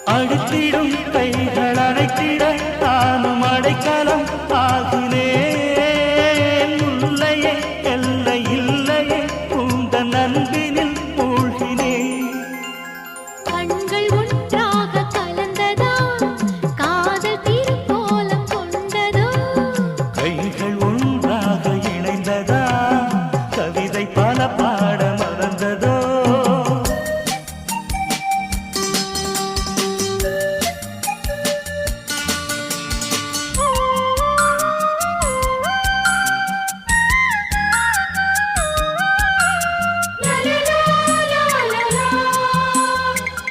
அழுத்திடும் கைகள் அழைத்திட நானும் அடைக்கலம் ஆகினேன். உள்ளையே எல்லை இல்லையே உந்த நண்பினில் மூழ்கினேன். கண்கள்